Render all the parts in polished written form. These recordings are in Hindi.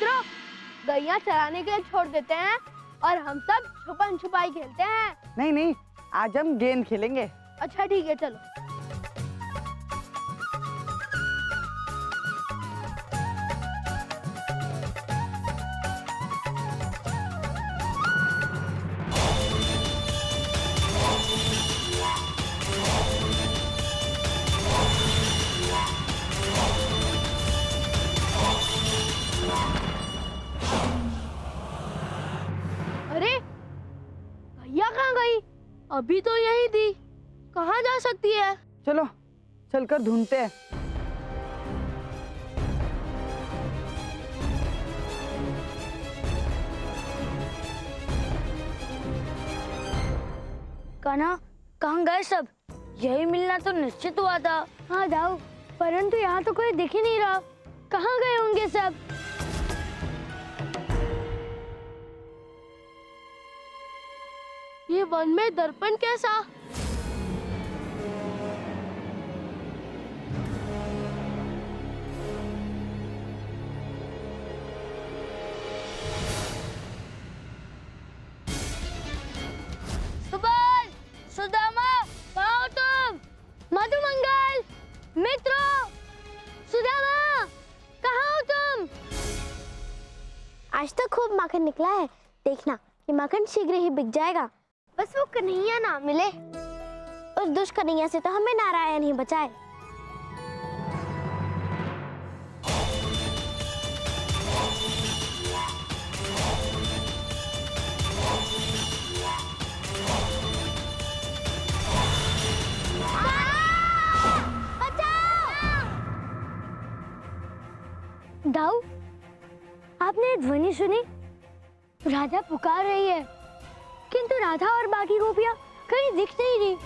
मित्रों, गैया चराने के लिए छोड़ देते हैं और हम सब छुपन छुपाई खेलते हैं। नहीं नहीं, आज हम गेंद खेलेंगे। अच्छा ठीक है, चलो। अरे भैया कहाँ गई? अभी तो यही थी, कहाँ जा सकती है? चलो चलकर ढूंढते हैं। कान्हा, कहाँ गए सब? यही मिलना तो निश्चित हुआ था। हाँ दाऊ, परंतु यहाँ तो कोई दिख ही नहीं रहा। कहाँ गए होंगे सब? ये वन में दर्पण कैसा? सुबल, सुदामा, कहाँ हो तुम? मधुमंगल, मित्रों, सुदामा, कहाँ हो तुम? आज तो खूब माखन निकला है, देखना ये माखन शीघ्र ही बिक जाएगा। बस वो कन्हैया ना मिले। उस दुष्ट कन्हैया से तो हमें नारायण ही बचाए। दाऊ, आपने ध्वनि सुनी? राधा पुकार रही है, किंतु राधा और बाकी गोपियां कहीं दिख नहीं रही।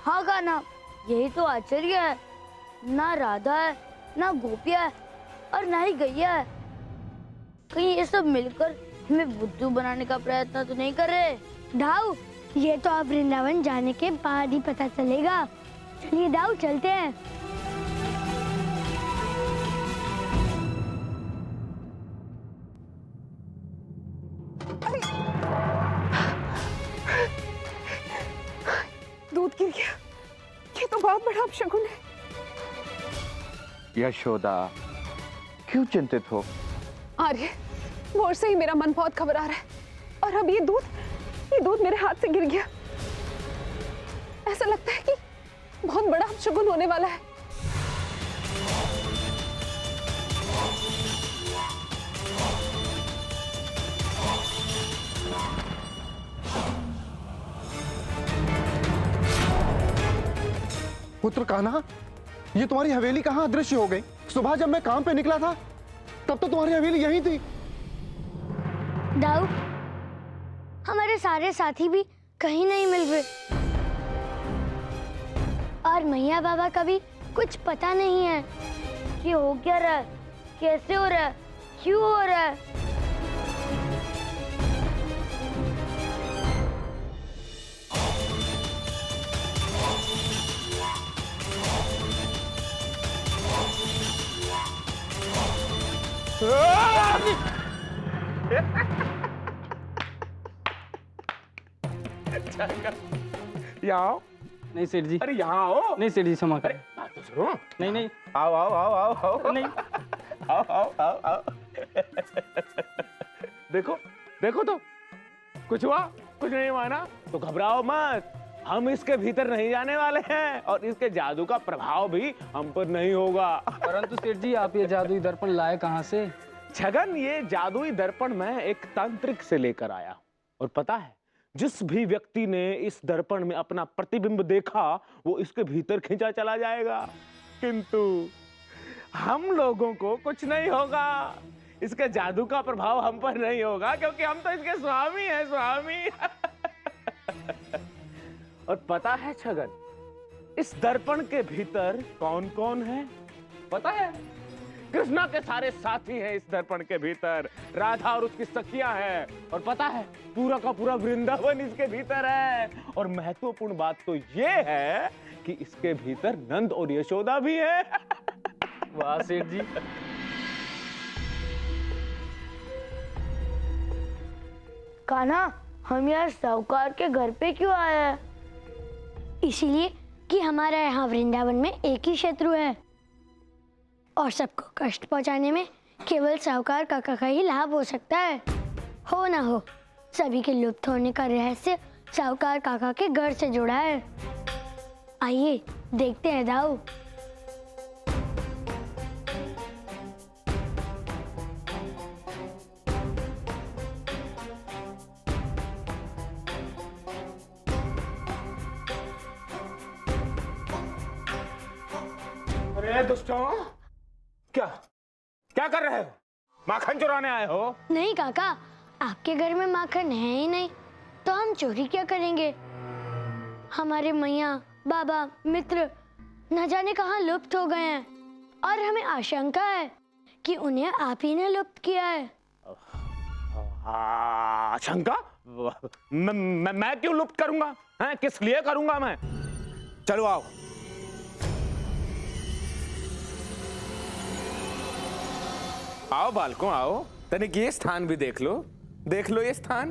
हाँ कान्हा, यही तो आश्चर्य है। ना राधा है, ना गोपिया है, और ना ही गैया है। कहीं ये सब मिलकर हमें बुद्धू बनाने का प्रयत्न तो नहीं कर रहे? दाऊ, ये तो आप वृंदावन जाने के बाद ही पता चलेगा। चलिए दाऊ, चलते हैं। दूध गिर गया, ये तो बहुत बड़ा अपशकुन है। यशोदा, क्यों चिंतित हो? आर्य, भोर से ही मेरा मन बहुत घबरा रहा है, और अब ये दूध मेरे हाथ से गिर गया। ऐसा लगता है कि बहुत बड़ा अपशकुन होने वाला है। पुत्र कान्हा, ये तुम्हारी हवेली कहाँ अदृश्य हो गई? सुबह जब मैं काम पे निकला था तब तो तुम्हारी हवेली यहीं थी। दाऊ, हमारे सारे साथी भी कहीं नहीं मिल रहे, और मैया बाबा का भी कुछ पता नहीं है कि हो क्या रहा है, कैसे हो रहा है, क्यों हो रहा है। यहाँ आओ। नहीं सेठ जी, अरे यहाँ आओ। नहीं सेठ जी, क्षमा करें। बात तो सुनो। नहीं नहीं, आओ आओ आओ आओ आओ। नहीं। आओ आओ आओ आओ। देखो देखो तो, कुछ हुआ? कुछ नहीं माना तो घबराओ मत। हम इसके भीतर नहीं जाने वाले हैं, और इसके जादू का प्रभाव भी हम पर नहीं होगा। परंतु सेठ जी, आप ये जादुई दर्पण लाए कहाँ से? छगन, ये जादुई दर्पण मैं एक तांत्रिक से लेकर आया, और पता है, जिस भी व्यक्ति ने इस दर्पण में अपना प्रतिबिंब देखा वो इसके भीतर खींचा चला जाएगा, किंतु हम लोगों को कुछ नहीं होगा। इसके जादू का प्रभाव हम पर नहीं होगा, क्योंकि हम तो इसके स्वामी हैं, स्वामी। और पता है छगन, इस दर्पण के भीतर कौन कौन है? पता है, कृष्णा के सारे साथी हैं इस दर्पण के भीतर। राधा और उसकी सखियां हैं, और पता है, पूरा का पूरा वृंदावन इसके भीतर है। और महत्वपूर्ण बात तो ये है कि इसके भीतर नंद और यशोदा भी है। वाह सेठ जी, कान्हा, हम यार साहूकार के घर पे क्यों आए हैं? इसीलिए कि हमारा यहाँ वृंदावन में एक ही शत्रु है और सबको कष्ट पहुँचाने में केवल साहूकार काका का ही लाभ हो सकता है। हो ना हो, सभी के लुप्त होने का रहस्य साहूकार काका के घर से जुड़ा है। आइए देखते हैं दाऊ। अरे दुष्टों, क्या क्या कर रहे हो? माखन चुराने आए हो? नहीं काका, आपके घर में माखन है ही नहीं तो हम चोरी क्या करेंगे? हमारे मैया, बाबा, मित्र न जाने कहाँ लुप्त हो गए हैं और हमें आशंका है कि उन्हें आप ही ने लुप्त किया है। आशंका? मैं क्यों लुप्त करूंगा? हैं, किस लिए करूंगा मैं? चलो आओ। आओ बालकों, आओ, तनिक ये स्थान भी देख लो ये स्थान।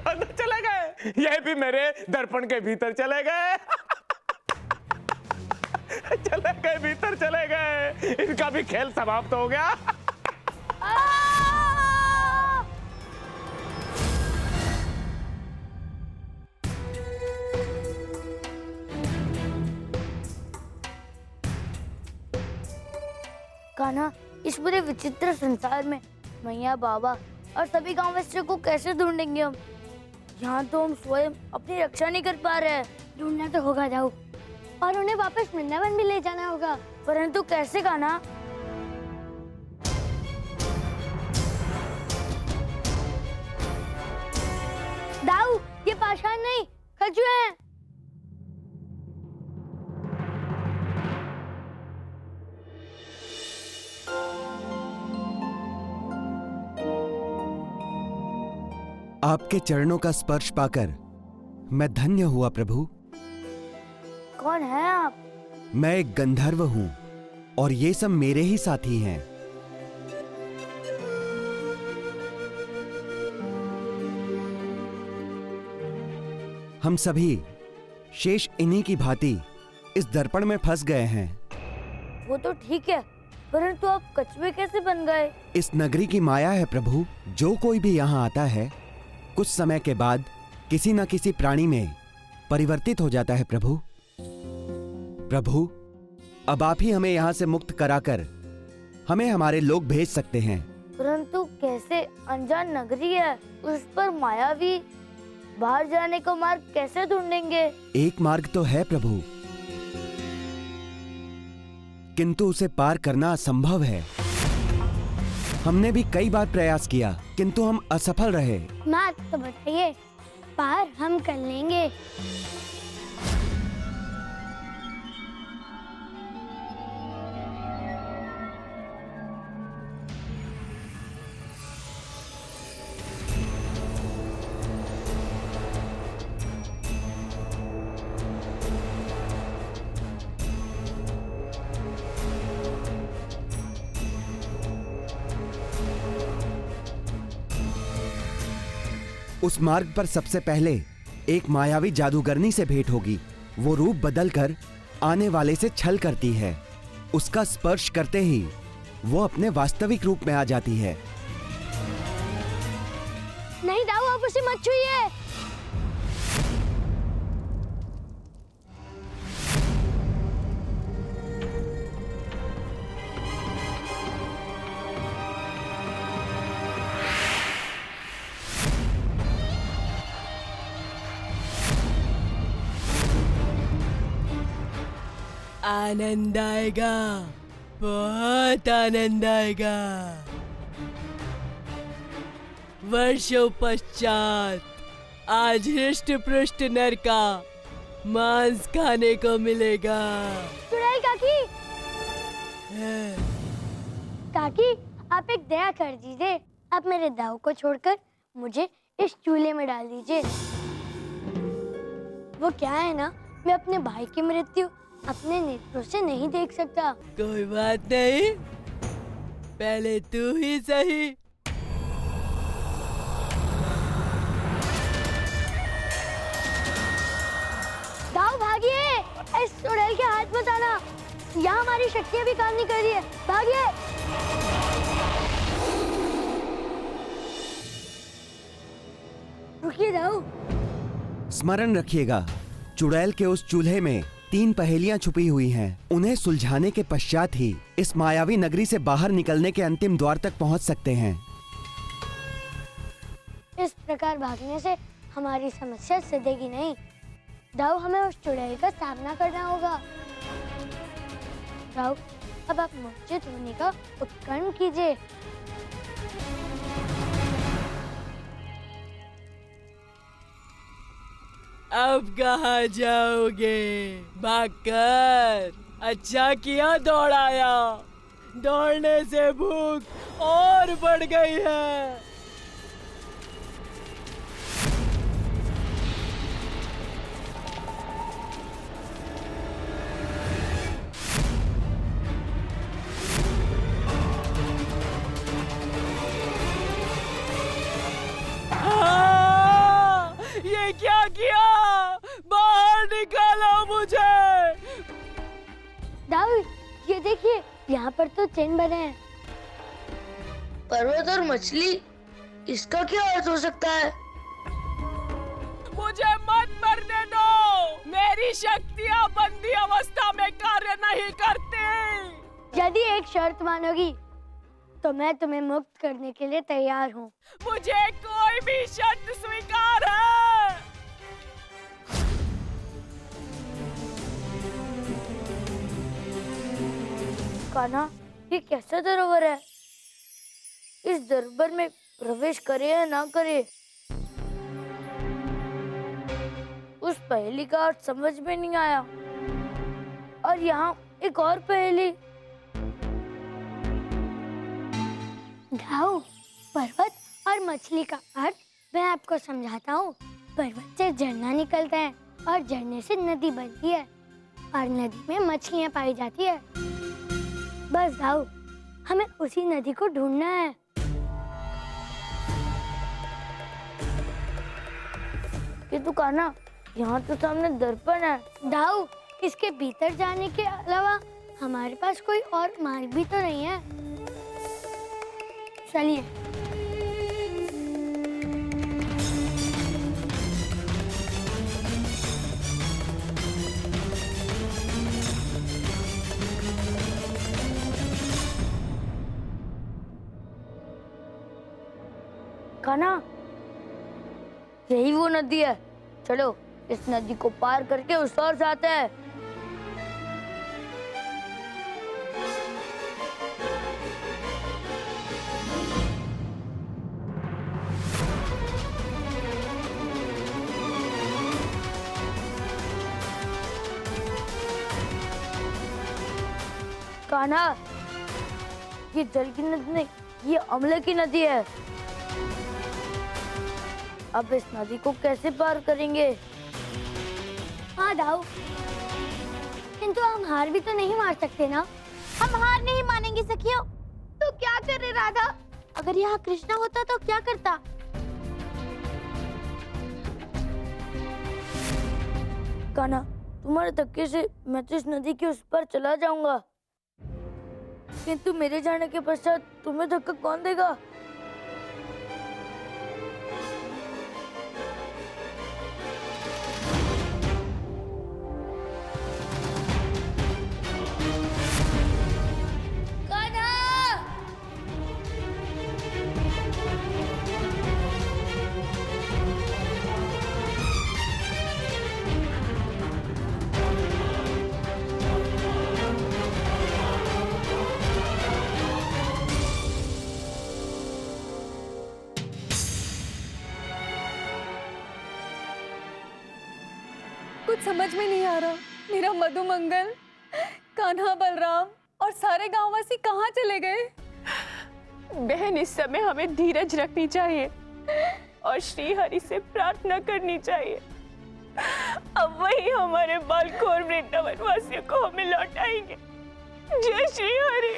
अंदर चले गए, ये भी मेरे दर्पण के भीतर चले गए। भीतर चले गए, इनका भी खेल समाप्त हो गया। कान्हा, इस पूरे विचित्र संसार में मैया, बाबा और सभी गांव वासियों को कैसे ढूंढेंगे हम? यहाँ तो हम स्वयं अपनी रक्षा नहीं कर पा रहे हैं। ढूंढना तो होगा दाऊ, और उन्हें वापस वृंदावन भी ले जाना होगा। परंतु कैसे कान्हा? दाऊ, ये पाषाण नहीं, खजुए हैं। आपके चरणों का स्पर्श पाकर मैं धन्य हुआ प्रभु। कौन है आप? मैं एक गंधर्व हूं और ये सब मेरे ही साथी हैं। हम सभी शेष इन्हीं की भांति इस दर्पण में फंस गए हैं। वो तो ठीक है, परंतु आप कछुए कैसे बन गए? इस नगरी की माया है प्रभु। जो कोई भी यहाँ आता है कुछ समय के बाद किसी न किसी प्राणी में परिवर्तित हो जाता है प्रभु। प्रभु, अब आप ही हमें यहाँ से मुक्त कराकर हमें हमारे लोग भेज सकते हैं। परंतु कैसे? अनजान नगरी है, उस पर मायावी, बाहर जाने का मार्ग कैसे ढूंढेंगे? एक मार्ग तो है प्रभु, किंतु उसे पार करना असंभव है। हमने भी कई बार प्रयास किया किंतु हम असफल रहे। मार्ग तो बताइए, पार हम कर लेंगे। उस मार्ग पर सबसे पहले एक मायावी जादूगरनी से भेंट होगी। वो रूप बदलकर आने वाले से छल करती है। उसका स्पर्श करते ही वो अपने वास्तविक रूप में आ जाती है। नहीं दाऊ, आप उसे मत छूइए। आनंद आएगा, बहुत आनंद आएगा। वर्षों पश्चात आज हृष्ट पृष्ठ नर का मांस खाने को मिलेगा। चुड़ैल काकी, काकी आप एक दया कर दीजिए, आप मेरे दाऊ को छोड़कर मुझे इस चूल्हे में डाल दीजिए। वो क्या है ना, मैं अपने भाई की मृत्यु अपने नेत्रों से नहीं देख सकता। कोई बात नहीं, पहले तू ही सही। दाऊ भागिए, इस चुड़ैल के हाथ मत आना, यहाँ हमारी शक्तियाँ भी काम नहीं कर रही है। भागिए। रुकिए दाऊ। स्मरण रखिएगा, चुड़ैल के उस चूल्हे में 3 पहेलियां छुपी हुई हैं। उन्हें सुलझाने के पश्चात ही इस मायावी नगरी से बाहर निकलने के अंतिम द्वार तक पहुंच सकते हैं। इस प्रकार भागने से हमारी समस्या सिद्धेगी नहीं। दाऊ, हमें उस चुड़ैल का सामना करना होगा। दाऊ, अब आप मूर्छित होने का उपकरण कीजिए। अब कहाँ जाओगे? भागकर। अच्छा किया दौड़ाया, दौड़ने से भूख और बढ़ गई है। ये क्या किया? बाहर निकालो मुझे। दाऊ, ये देखिए, यहाँ पर तो चिन्ह बने हैं। पर्वत और मछली, इसका क्या अर्थ हो सकता है? मुझे मत मरने दो। मेरी शक्तियाँ बंदी अवस्था में कार्य नहीं करती। यदि एक शर्त मानोगी तो मैं तुम्हें मुक्त करने के लिए तैयार हूँ। मुझे कोई भी शर्त स्वीकार है। कान्हा, ये कैसा धरोहर है? इस दरबार में प्रवेश करे या ना करे, उस पहेली का अर्थ समझ में नहीं आया। और यहाँ एक और पहेली। दाऊ, पर्वत और मछली का अर्थ मैं आपको समझाता हूँ। पर्वत से झरना निकलता है और झरने से नदी बनती है और नदी में मछलियाँ पाई जाती है। बस दाऊ, हमें उसी नदी को ढूंढना है। किंतु कान्हा, यहाँ तो सामने दर्पण है। दाऊ, इसके भीतर जाने के अलावा हमारे पास कोई और मार्ग भी तो नहीं है। चलिए। कान्हा, यही वो नदी है। चलो, इस नदी को पार करके उस ओर जाते हैं। कान्हा, ये जल की नदी नहीं, ये अम्ल की नदी है। अब इस नदी को कैसे पार करेंगे? हाँ दाऊ, किंतु हम हार भी तो नहीं मार सकते ना। हम हार नहीं मानेंगे सखियों। तो क्या करे राधा? अगर यहाँ कृष्णा होता तो क्या करता? कान्हा, तुम्हारे धक्के से मैं तो इस नदी के उस पार चला जाऊंगा, किंतु मेरे जाने के पश्चात तुम्हें धक्का कौन देगा? कुछ समझ में नहीं आ रहा। मेरा मधुमंगल, कान्हा, बलराम और सारे गांववासी कहाँ चले गए? बहन, इस समय हमें धीरज रखनी चाहिए और श्री हरि से प्रार्थना करनी चाहिए। अब वही हमारे बालकों और वृंदावन वासियों को हमें लौटाएंगे। जय श्री हरि।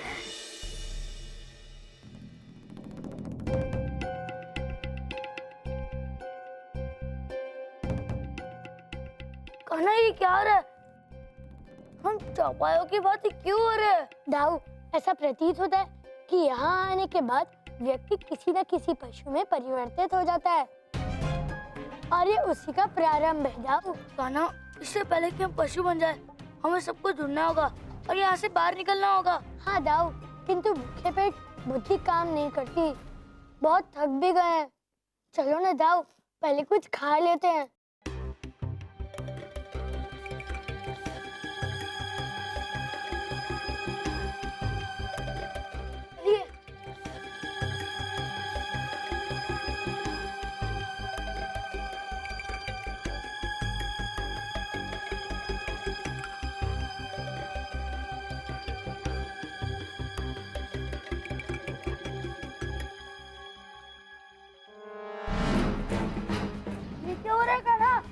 कहना ये क्या हो रहा है? हम चौपायों की बात क्यों हो रहे हैं? दाऊ, ऐसा प्रतीत होता है कि यहाँ आने के बाद व्यक्ति किसी न किसी पशु में परिवर्तित हो जाता है और ये उसी का प्रारंभ है। दाऊ, कहना इससे पहले कि हम पशु बन जाए हमें सबको ढूंढना होगा और यहाँ से बाहर निकलना होगा। हाँ दाऊ, किंतु भूखे पेट बुद्धि काम नहीं करती, बहुत थक भी गए हैं। चलो ना दाऊ, पहले कुछ खा लेते हैं। चलिए। ये क्या हो रहा है कहना?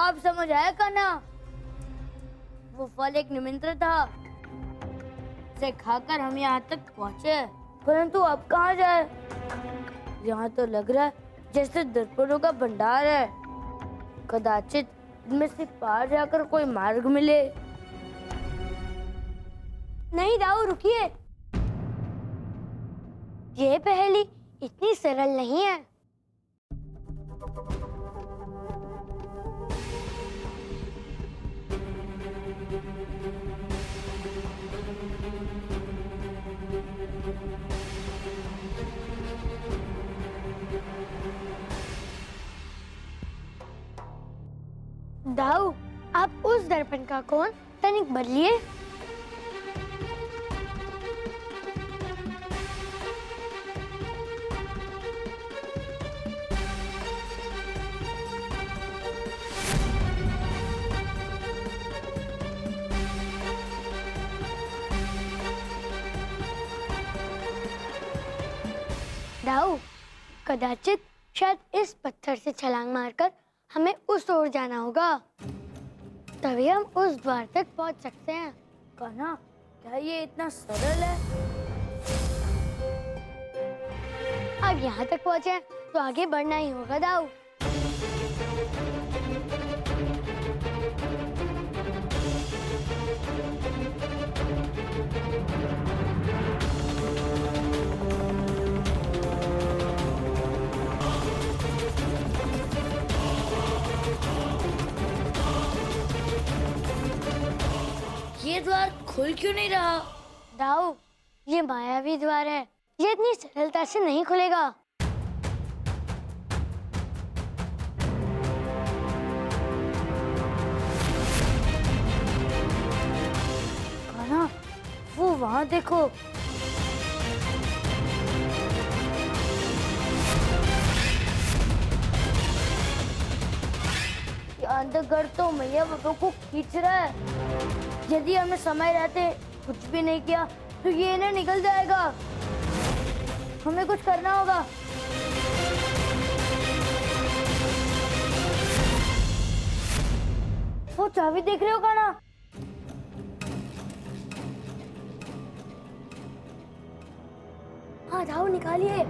अब समझ आया कहना, वो फल एक निमंत्रण था, इसे खाकर हम यहाँ तक पहुँचे, परंतु अब कहाँ जाए? यहाँ तो लग रहा है जैसे दर्पणों का भंडार है, कदाचित इनमें से पार जाकर कोई मार्ग मिले। नहीं दाऊ, रुकिए, ये पहेली इतनी सरल नहीं है। दाऊ, आप उस दर्पण का कोण तनिक बदलिए। दाऊ, कदाचित शायद इस पत्थर से छलांग मारकर हमें उस ओर जाना होगा, तभी हम उस द्वार तक पहुंच सकते हैं। कहना क्या ये इतना सरल है? अब यहाँ तक पहुंचे हैं, तो आगे बढ़ना ही होगा दाऊ। ये द्वार खुल क्यों नहीं रहा? दाऊ, ये मायावी द्वार है, ये इतनी सरलता से नहीं खुलेगा। कहना वो वहाँ देखो, ये अंधकार तो मैया बाबा को खींच रहा है। यदि हमने समय रहते कुछ भी नहीं किया तो ये ना निकल जाएगा। हमें कुछ करना होगा। वो चाबी देख रहे हो काना? हाँ दाऊ, निकालिए।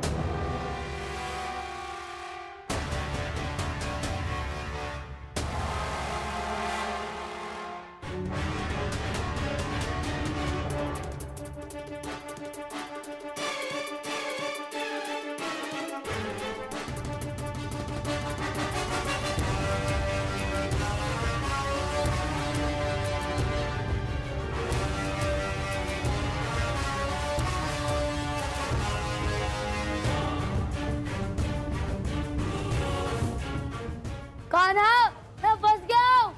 कान्हा, मैं फंस गया हूँ।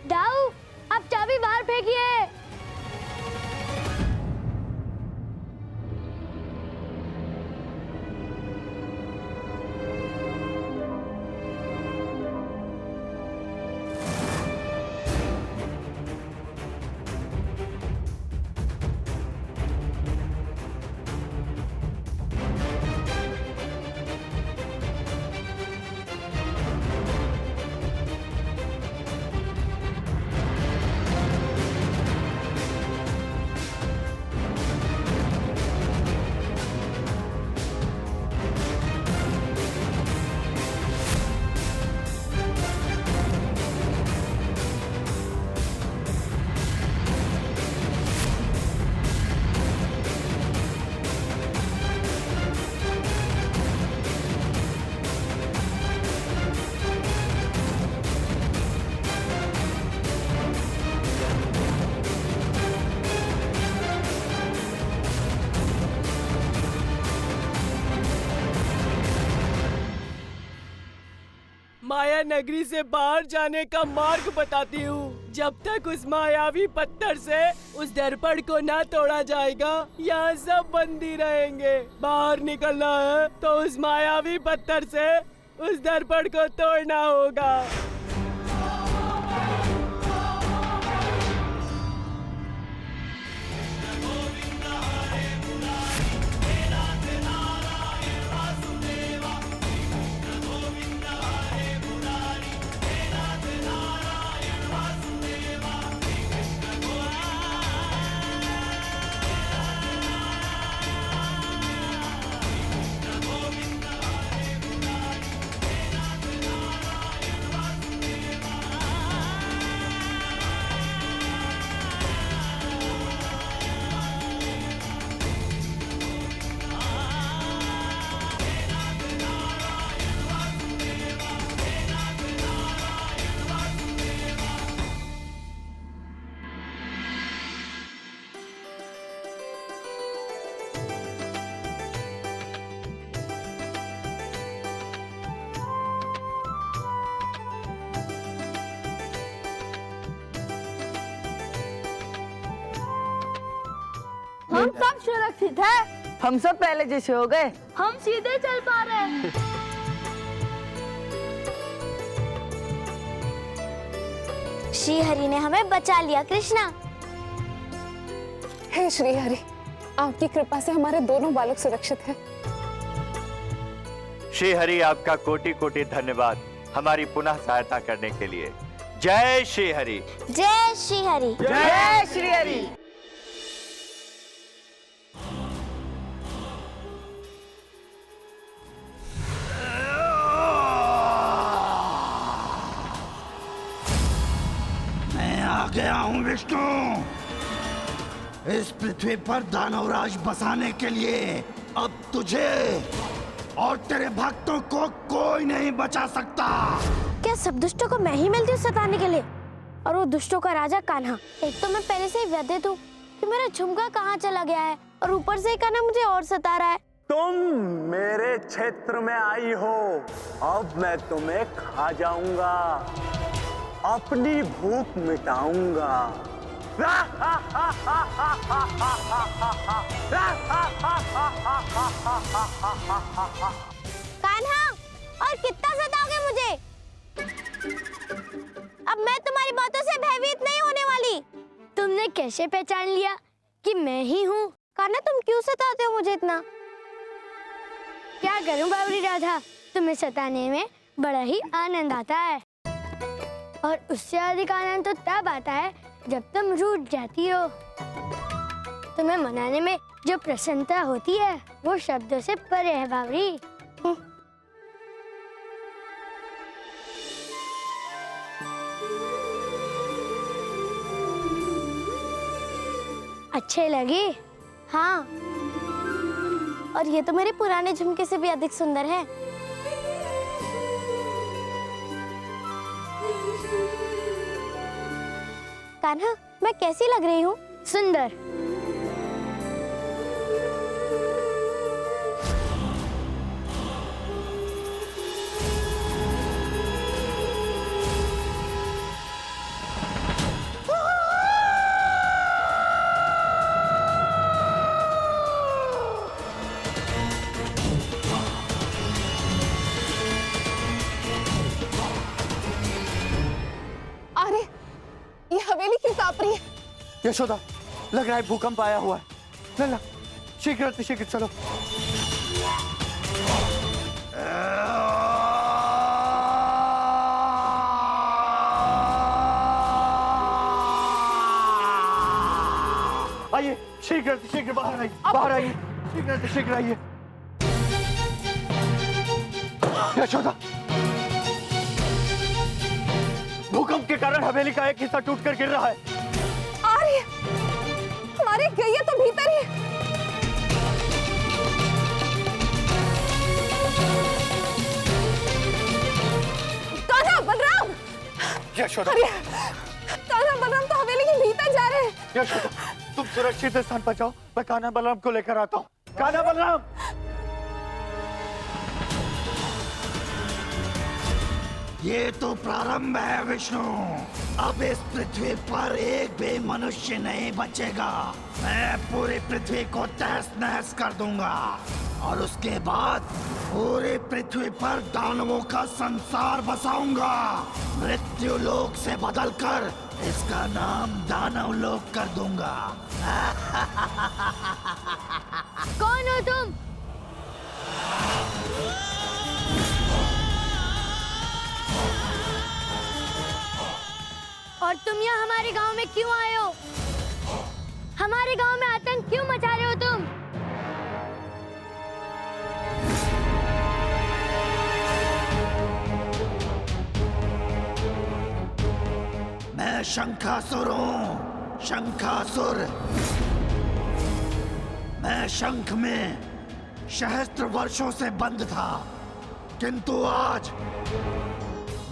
दाऊ, आप चाबी बाहर फेंकिए। माया नगरी से बाहर जाने का मार्ग बताती हूँ। जब तक उस मायावी पत्थर से उस दर्पण को ना तोड़ा जाएगा, यहाँ सब बंदी रहेंगे। बाहर निकलना है तो उस मायावी पत्थर से उस दर्पण को तोड़ना होगा। हम सब सुरक्षित है। हम सब पहले जैसे हो गए। हम सीधे चल पा रहे हैं। श्री हरि ने हमें बचा लिया कृष्णा। हे श्री हरि, आपकी कृपा से हमारे दोनों बालक सुरक्षित हैं। श्री हरि, आपका कोटि कोटि धन्यवाद हमारी पुनः सहायता करने के लिए। जय श्री हरि। जय श्री हरि। जय श्री हरि। आ गया हूं विष्णु, इस पृथ्वी पर दानवराज बसाने के लिए। अब तुझे और तेरे भक्तों को कोई नहीं बचा सकता। क्या सब दुष्टों को मैं ही मिलती हूँ सताने के लिए? और वो दुष्टों का राजा कान्हा। एक तो मैं पहले से ही व्यथित हूँ कि मेरा झुमका कहाँ चला गया है, और ऊपर से कान्हा मुझे और सता रहा है। तुम मेरे क्षेत्र में आई हो, अब मैं तुम्हें खा जाऊंगा, अपनी भूख मिटाऊंगा। कान्हा, और कितना सताओगे मुझे? अब मैं तुम्हारी बातों से भयभीत नहीं होने वाली। तुमने कैसे पहचान लिया कि मैं ही हूँ? कान्हा, तुम क्यों सताते हो मुझे इतना? क्या करूँ बावरी राधा, तुम्हें सताने में बड़ा ही आनंद आता है, और उससे अधिक आनंद तो तब आता है जब तुम रूठ जाती हो। तुम्हें मनाने में जो प्रसन्नता होती है वो शब्दों से परे है बावरी। अच्छे लगे? हाँ, और ये तो मेरे पुराने झुमके से भी अधिक सुंदर है। कान्हा, मैं कैसी लग रही हूँ? सुंदर। अरे, ये हवेली क्यों कांप रही है? यशोदा, लग रहा है भूकंप आया हुआ है। लल्ला, शीघ्र शीघ्र चलो। आइए, शीघ्र बाहर आइए, बाहर आइए, शीघ्र आइए। यशोदा, भूकंप के कारण हवेली का एक हिस्सा टूटकर गिर रहा है। अरे, हमारी गैया तो भीतर ही। कान्हा, बलराम। यशोदा, कान्हा, बलराम तो हवेली के भीतर जा रहे हैं। यशोदा, तुम सुरक्षित स्थान पर जाओ, मैं कान्हा बलराम को लेकर आता हूँ। कान्हा बलराम, ये तो प्रारंभ है विष्णु। अब इस पृथ्वी पर एक भी मनुष्य नहीं बचेगा। मैं पूरी पृथ्वी को तहस नहस कर दूंगा और उसके बाद पूरी पृथ्वी पर दानवों का संसार बसाऊंगा। मृत्यु लोक से बदलकर इसका नाम दानव लोक कर दूंगा। कौन हो तुम? और तुम यहाँ हमारे गांव में क्यों आए हो? हमारे गांव में आतंक क्यों मचा रहे हो तुम? मैं शंखासुर हूँ, शंखासुर। मैं शंख में सहस्त्र वर्षों से बंद था, किंतु आज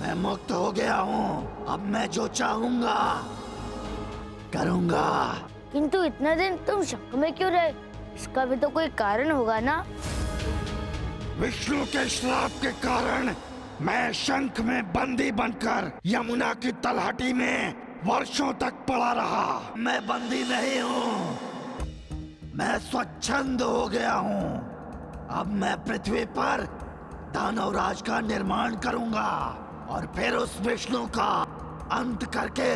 मैं मुक्त हो गया हूँ। अब मैं जो चाहूंगा करूंगा। किंतु इतना दिन तुम शंख में क्यों रहे? इसका भी तो कोई कारण होगा ना? विष्णु के श्राप के कारण मैं शंख में बंदी बनकर यमुना की तलहटी में वर्षों तक पड़ा रहा। मैं बंदी नहीं हूँ, मैं स्वच्छंद हो गया हूँ। अब मैं पृथ्वी पर दानवराज का निर्माण करूंगा और फिर उस विष्णु का अंत करके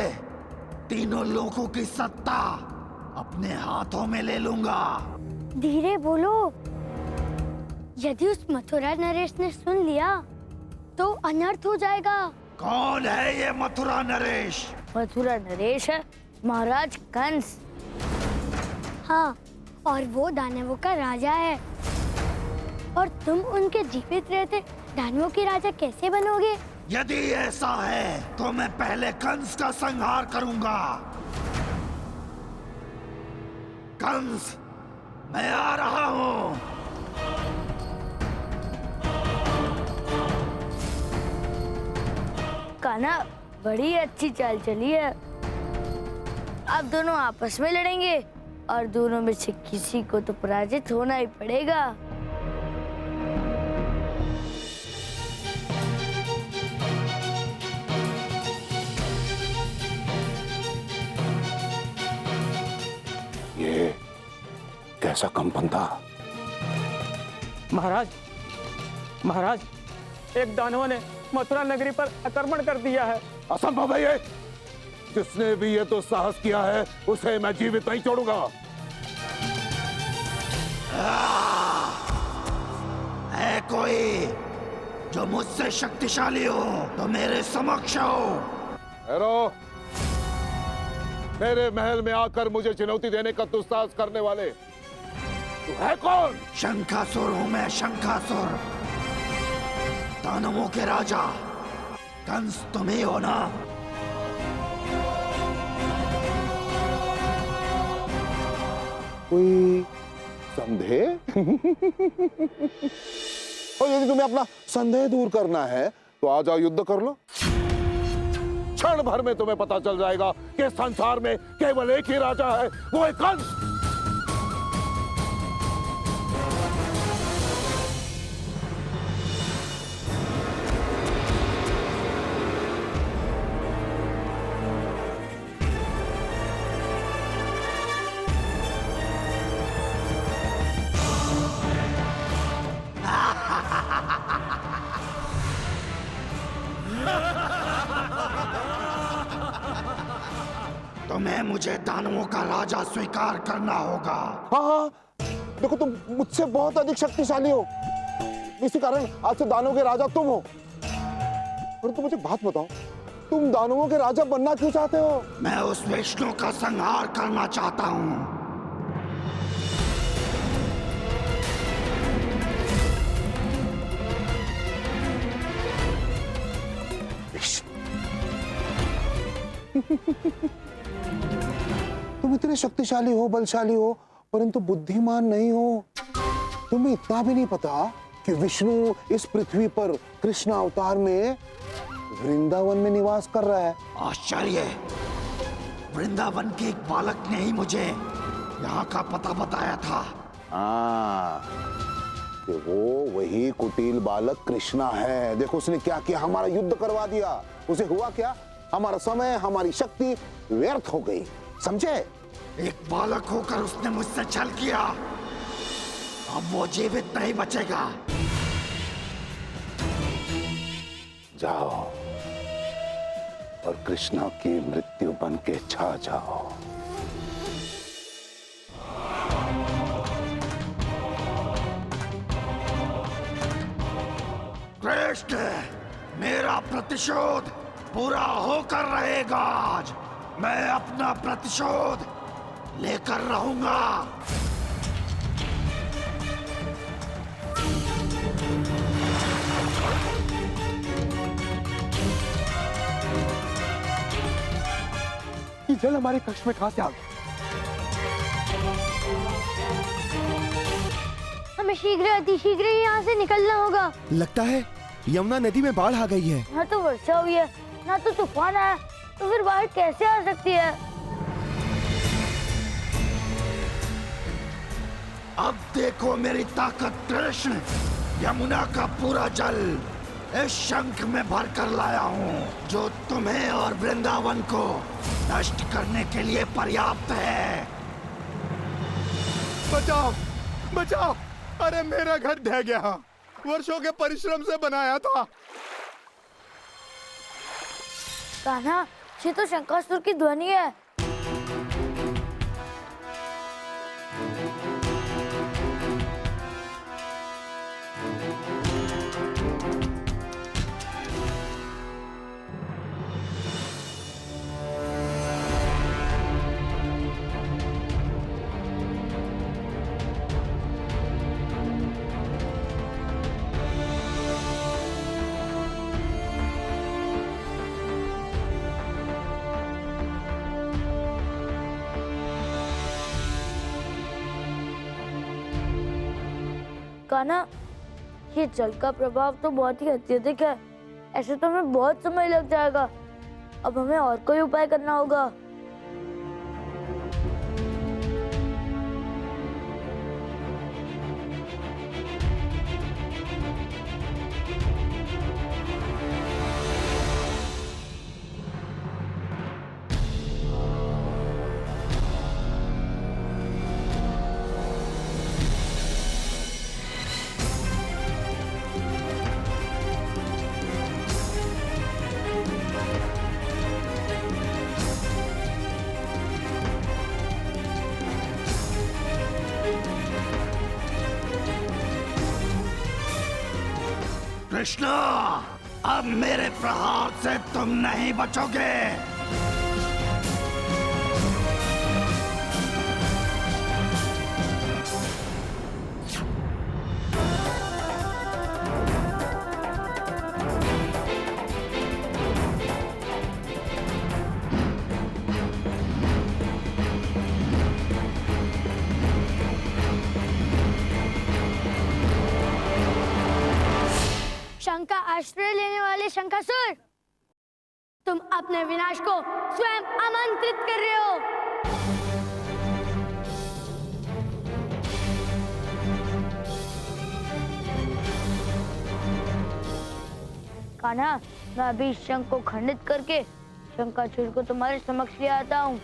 तीनों लोकों की सत्ता अपने हाथों में ले लूंगा। धीरे बोलो। यदि उस मथुरा नरेश ने सुन लिया तो अनर्थ हो जाएगा। कौन है ये मथुरा नरेश? मथुरा नरेश है महाराज कंस। हाँ, और वो दानवों का राजा है। और तुम उनके जीवित रहते दानवों के राजा कैसे बनोगे? यदि ऐसा है तो मैं पहले कंस का संहार करूंगा। कंस, मैं आ रहा हूँ। कान्हा, बड़ी अच्छी चाल चली है। अब दोनों आपस में लड़ेंगे और दोनों में से किसी को तो पराजित होना ही पड़ेगा। ये कैसा कंपन था? महाराज, महाराज, एक दानव ने मथुरा नगरी पर आक्रमण कर दिया है। असंभव है ये। जिसने भी ये तो साहस किया है उसे मैं जीवित नहीं छोड़ूंगा। है कोई जो मुझसे शक्तिशाली हो तो मेरे समक्ष आओ। हेरो, मेरे महल में आकर मुझे चुनौती देने का दुस्साहस करने वाले तू है कौन? शंखासुर हूं मैं, शंखासुर, दानवों के राजा। कंस तुम ही हो ना? कोई संदेह? और यदि तुम्हें अपना संदेह दूर करना है तो आ जाओ, युद्ध कर लो। क्षण भर में तुम्हें पता चल जाएगा कि संसार में केवल एक ही राजा है, वो है कंस। तुम्हें मुझे दानवों का राजा स्वीकार करना होगा। हाँ हाँ, देखो तुम मुझसे बहुत अधिक शक्तिशाली हो, इसी कारण आज से दानवों के राजा तुम हो। परंतु मुझे बात बताओ, तुम दानवों के राजा बनना क्यों चाहते हो? मैं उस विष्णु का संहार करना चाहता हूँ। तुम इतने शक्तिशाली हो, बलशाली हो, परंतु बुद्धिमान नहीं हो। तुम्हें इतना भी नहीं पता कि विष्णु इस पृथ्वी पर कृष्ण अवतार में वृंदावन में निवास कर रहा है। आश्चर्य, वृंदावन के एक बालक ने ही मुझे यहाँ का पता बताया था। हाँ, कि वो वही कुटिल बालक कृष्णा है। देखो उसने क्या किया, हमारा युद्ध करवा दिया। उसे हुआ क्या, हमारा समय, हमारी शक्ति व्यर्थ हो गई, समझे? एक बालक होकर उसने मुझसे छल किया, अब वो जीवित नहीं बचेगा। जाओ और कृष्णा की मृत्यु बन के छा जाओ। कृष्ण, मेरा प्रतिशोध पूरा होकर रहेगा। आज मैं अपना प्रतिशोध लेकर रहूंगा। ये जल हमारे कक्ष में कहां से आ गया? हमें शीघ्र अतिशीघ्र ही यहाँ से निकलना होगा। लगता है यमुना नदी में बाढ़ आ गई है। ना तो वर्षा हुई है, ना तो तूफान आया, तो फिर बाढ़ कैसे आ सकती है? अब देखो मेरी ताकत कृष्ण। यमुना का पूरा जल इस शंख में भर कर लाया हूँ, जो तुम्हें और वृंदावन को नष्ट करने के लिए पर्याप्त है। बचाओ, बचाओ! अरे मेरा घर ढह गया, वर्षों के परिश्रम से बनाया था। कान्हा, ये तो शंकासुर की ध्वनि है। कान्हा, ये जल का प्रभाव तो बहुत ही अत्यधिक है। ऐसे तो हमें बहुत समय लग जाएगा। अब हमें और कोई उपाय करना होगा। कृष्णा, अब मेरे प्रहार से तुम नहीं बचोगे। शंख का आश्रय लेने वाले शंकासुर, तुम अपने विनाश को स्वयं आमंत्रित कर रहे हो। कान्हा, मैं अभी इस शंख को खंडित करके शंकासुर को तुम्हारे समक्ष ले आता हूँ।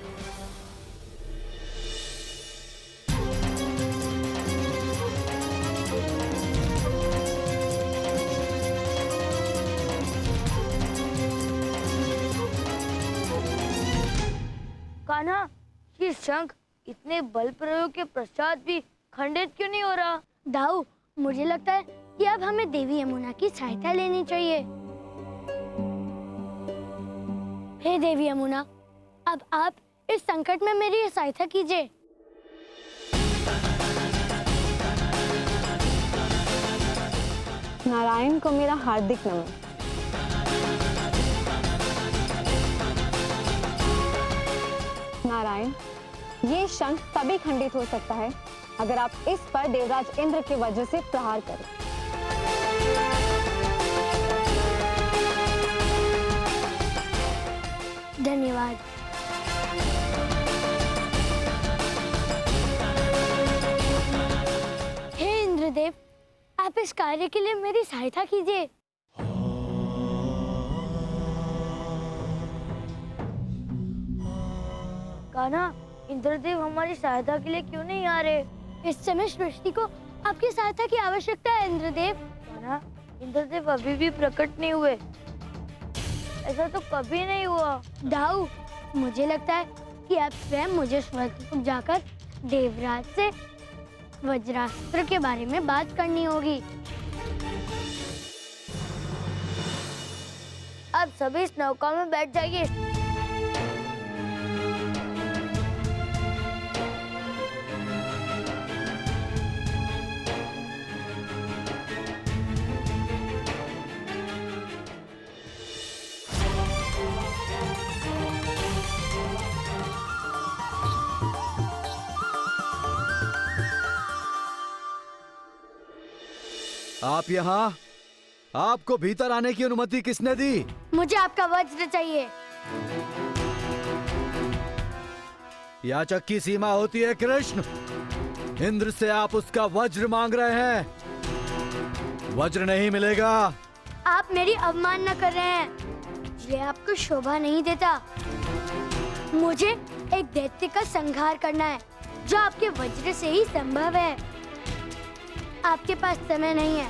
कान्हा, ये शंख इतने बल प्रयोग के पश्चात भी खंडित क्यों नहीं हो रहा? दाऊ, मुझे लगता है कि अब हमें देवी यमुना की सहायता लेनी चाहिए। हे देवी यमुना, अब आप इस संकट में मेरी सहायता कीजिए। नारायण को मेरा हार्दिक नमन। नारायण, ये शंख तभी खंडित हो सकता है अगर आप इस पर देवराज इंद्र के वज्र से प्रहार करें। धन्यवाद। हे इंद्रदेव, आप इस कार्य के लिए मेरी सहायता कीजिए। कान्हा, इंद्रदेव हमारी सहायता के लिए क्यों नहीं आ रहे? इस समय सृष्टि को आपकी सहायता की आवश्यकता है इंद्रदेव। कान्हा, इंद्रदेव अभी भी प्रकट नहीं हुए। ऐसा तो कभी नहीं हुआ। दाऊ, मुझे लगता है कि आप स्वयं मुझे स्वर्ग जाकर देवराज से वज्रास्त्र के बारे में बात करनी होगी। आप सभी इस नौका में बैठ जाइए। आप यहाँ? आपको भीतर आने की अनुमति किसने दी? मुझे आपका वज्र चाहिए। याचक की सीमा होती है कृष्ण। इंद्र से आप उसका वज्र मांग रहे हैं। वज्र नहीं मिलेगा। आप मेरी अवमानना कर रहे हैं। ये आपको शोभा नहीं देता। मुझे एक दैत्य का संहार करना है जो आपके वज्र से ही संभव है। आपके पास समय नहीं है,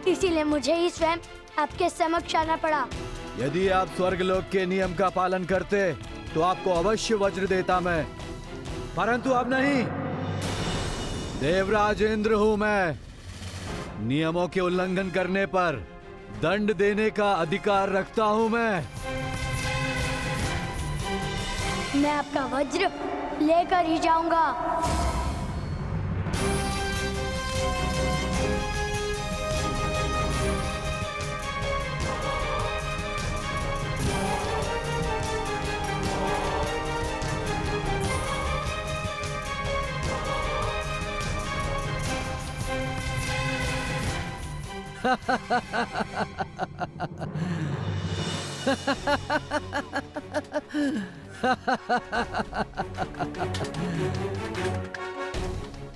इसीलिए मुझे ही स्वयं आपके समक्ष आना पड़ा। यदि आप स्वर्गलोक के नियम का पालन करते तो आपको अवश्य वज्र देता मैं, परंतु अब नहीं। देवराज इंद्र हूं मैं। नियमों के उल्लंघन करने पर दंड देने का अधिकार रखता हूं मैं। मैं आपका वज्र लेकर ही जाऊंगा।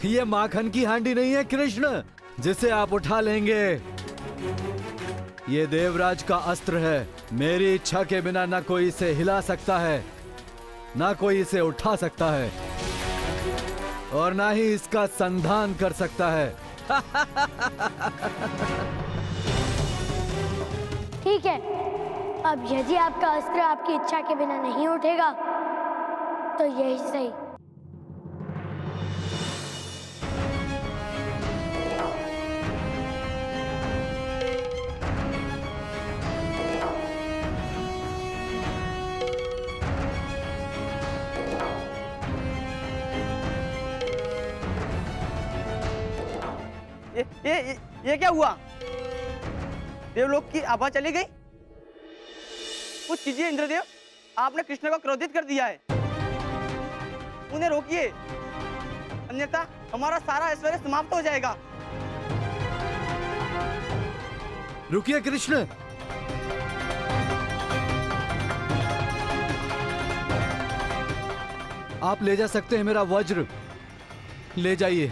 ये माखन की हांडी नहीं है कृष्ण जिसे आप उठा लेंगे। ये देवराज का अस्त्र है। मेरी इच्छा के बिना ना कोई इसे हिला सकता है, ना कोई इसे उठा सकता है, और ना ही इसका संधान कर सकता है। ठीक है, अब यदि आपका अस्त्र आपकी इच्छा के बिना नहीं उठेगा तो यही सही। ये क्या हुआ? देवलोक की आभा चली गई। कुछ कीजिए इंद्रदेव, आपने कृष्ण को क्रोधित कर दिया है। उन्हें रोकिए, अन्यथा हमारा सारा ऐश्वर्य समाप्त हो जाएगा। रुकिए कृष्ण। आप ले जा सकते हैं मेरा वज्र, ले जाइए।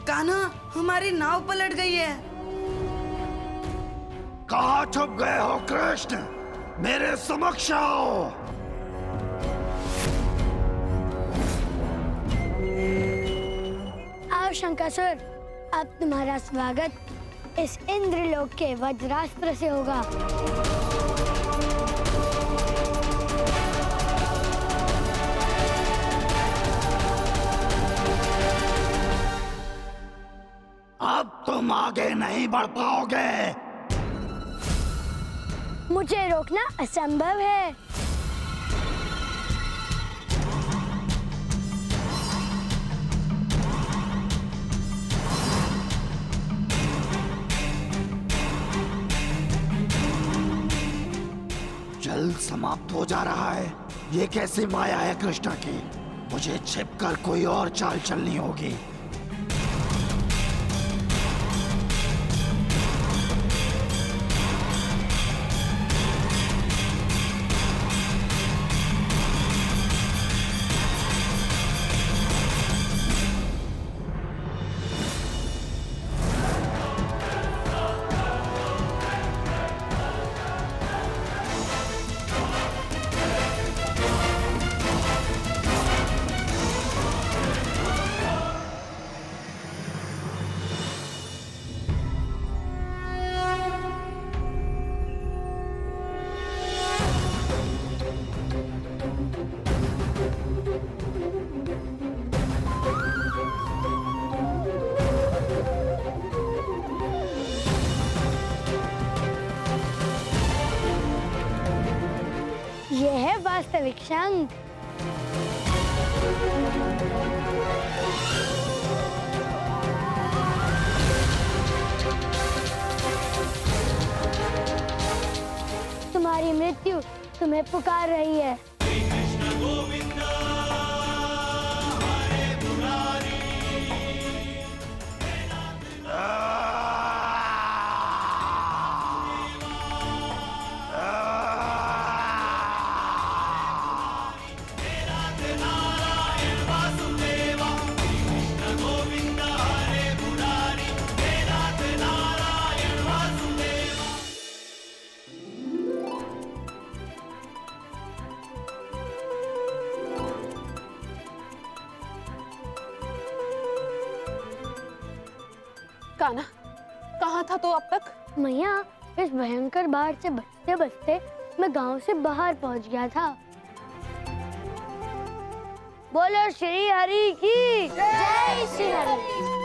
कान्हा, हमारी नाव पलट गई है। कहाँ छुप गए हो कृष्ण? मेरे समक्ष आओ। आओ शंकासुर, अब तुम्हारा स्वागत इस इंद्रलोक के वज्रास्त्र से होगा। अब तुम आगे नहीं बढ़ पाओगे। मुझे रोकना असंभव है। जल समाप्त हो जा रहा है। ये कैसी माया है कृष्ण की? मुझे छिपकर कोई और चाल चलनी होगी। वास्तविक शंख। तुम्हारी मृत्यु तुम्हें पुकार रही है। कान्हा, कहाँ था तू अब तक? मैया, इस भयंकर बाढ़ से बचते बचते मैं गांव से बाहर पहुंच गया था। बोलो श्री हरि की जय श्री हरि।